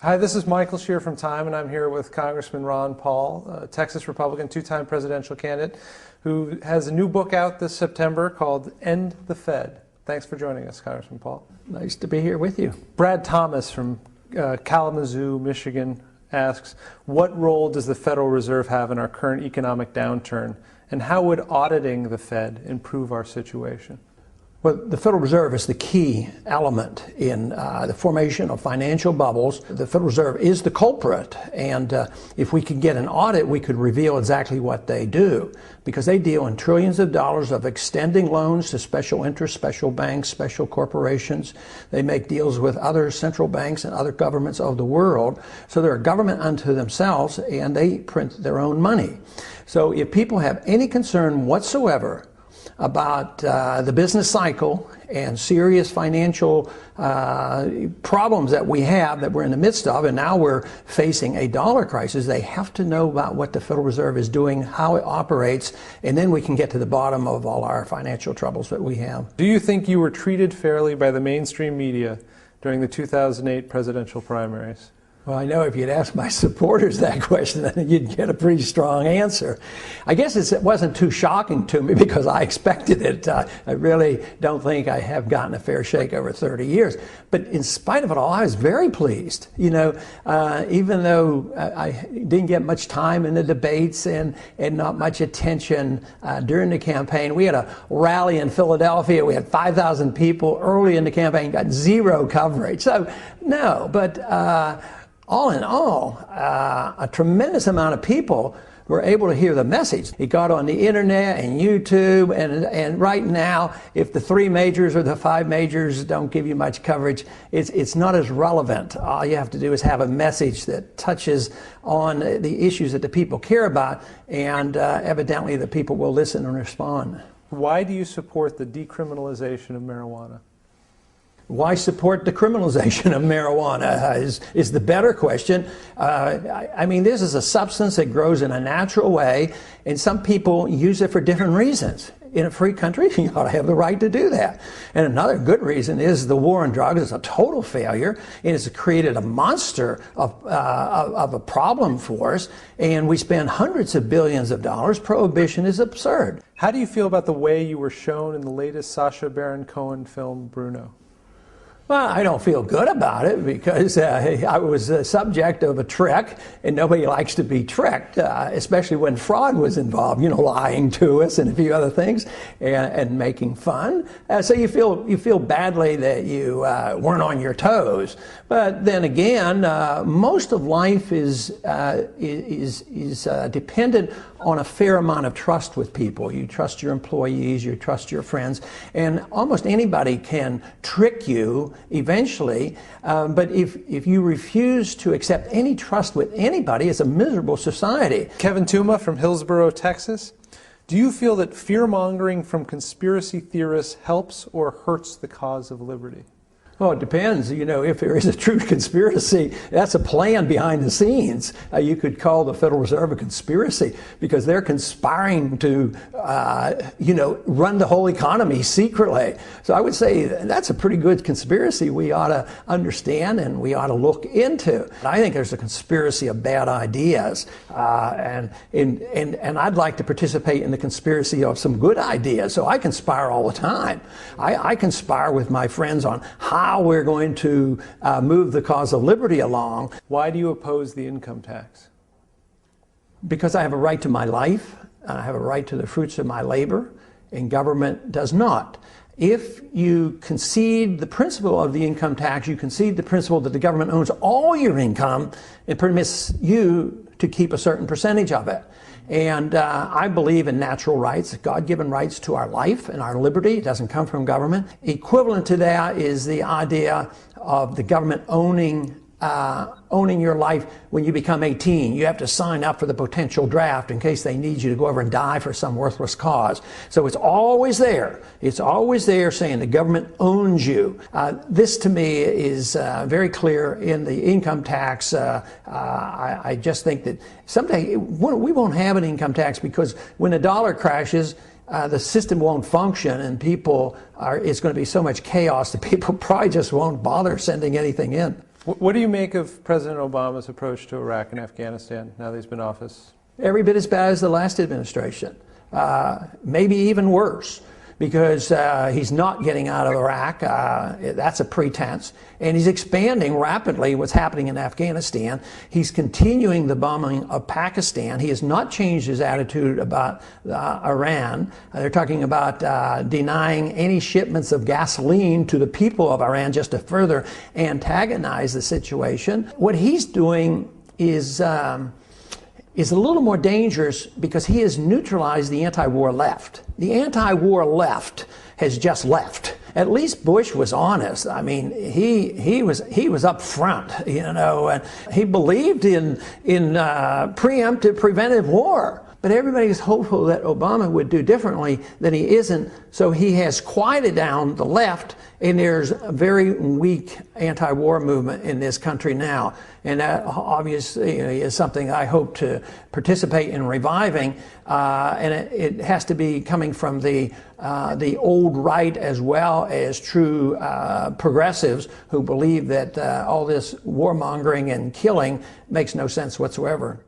Hi, this is Michael Shear from Time, and I'm here with Congressman Ron Paul, a Texas Republican, two-time presidential candidate, who has a new book out this September called End the Fed. Thanks for joining us, Congressman Paul. Nice to be here with you. Brad Thomas from Kalamazoo, Michigan asks, what role does the Federal Reserve have in our current economic downturn, and how would auditing the Fed improve our situation? Well, the Federal Reserve is the key element in the formation of financial bubbles. The Federal Reserve is the culprit, and if we could get an audit, we could reveal exactly what they do, because they deal in trillions of dollars of extending loans to special interests, special banks, special corporations. They make deals with other central banks and other governments of the world. So they're a government unto themselves, and they print their own money. So if people have any concern whatsoever about the business cycle and serious financial problems that we have, that we're in the midst of, and now we're facing a dollar crisis, they have to know about what the Federal Reserve is doing, how it operates, and then we can get to the bottom of all our financial troubles that we have. Do you think you were treated fairly by the mainstream media during the 2008 presidential primaries? Well, I know if you'd ask my supporters that question, then you'd get a pretty strong answer. I guess it wasn't too shocking to me because I expected it. I really don't think I have gotten a fair shake over 30 years. But in spite of it all, I was very pleased. You know, even though I didn't get much time in the debates and not much attention during the campaign. We had a rally in Philadelphia. We had 5,000 people early in the campaign, got zero coverage. So, no, but all in all, a tremendous amount of people were able to hear the message. It got on the internet and YouTube, and right now, if the three majors or the five majors don't give you much coverage, it's not as relevant. All you have to do is have a message that touches on the issues that the people care about, and evidently the people will listen and respond. Why do you support the decriminalization of marijuana? Why support the criminalization of marijuana is the better question. I mean, this is a substance that grows in a natural way, and some people use it for different reasons. In a free country, you ought to have the right to do that. And another good reason is the war on drugs is a total failure, and it's created a monster of a problem for us, and we spend hundreds of billions of dollars. Prohibition is absurd. How do you feel about the way you were shown in the latest Sacha Baron Cohen film, Bruno? Well, I don't feel good about it because I was the subject of a trick, and nobody likes to be tricked, especially when fraud was involved, you know, lying to us and a few other things, and making fun. So you feel badly that you weren't on your toes. But then again, most of life is dependent on a fair amount of trust with people. You trust your employees, you trust your friends, and almost anybody can trick you eventually, but if you refuse to accept any trust with anybody, it's a miserable society. Kevin Tuma from Hillsborough, Texas. Do you feel that fear-mongering from conspiracy theorists helps or hurts the cause of liberty? Well, it depends. You know, if there is a true conspiracy, that's a plan behind the scenes. You could call the Federal Reserve a conspiracy because they're conspiring to, you know, run the whole economy secretly. So I would say that's a pretty good conspiracy we ought to understand and we ought to look into. I think there's a conspiracy of bad ideas, and I'd like to participate in the conspiracy of some good ideas. So I conspire all the time. I conspire with my friends on how we're going to move the cause of liberty along. Why do you oppose the income tax? Because I have a right to my life, and I have a right to the fruits of my labor, and government does not. If you concede the principle of the income tax, you concede the principle that the government owns all your income, it permits you to keep a certain percentage of it. And I believe in natural rights, God-given rights to our life and our liberty. It doesn't come from government. Equivalent to that is the idea of the government owning your life when you become 18. You have to sign up for the potential draft in case they need you to go over and die for some worthless cause. So it's always there. It's always there saying the government owns you. This to me is very clear in the income tax. I just think that someday we won't have an income tax because when the dollar crashes, the system won't function and it's going to be so much chaos that people probably just won't bother sending anything in. What do you make of President Obama's approach to Iraq and Afghanistan now that he's been in office? Every bit as bad as the last administration, maybe even worse, because he's not getting out of Iraq. That's a pretense. And he's expanding rapidly what's happening in Afghanistan. He's continuing the bombing of Pakistan. He has not changed his attitude about Iran. They're talking about denying any shipments of gasoline to the people of Iran just to further antagonize the situation. What he's doing is a little more dangerous because he has neutralized the anti-war left. The anti-war left has just left. At least Bush was honest. I mean, he was up front, and he believed in preemptive preventive war. But everybody is hopeful that Obama would do differently, that he isn't. So he has quieted down the left, and there's a very weak anti-war movement in this country now. And that obviously is something I hope to participate in reviving. And it has to be coming from the old right as well as true progressives who believe that all this warmongering and killing makes no sense whatsoever.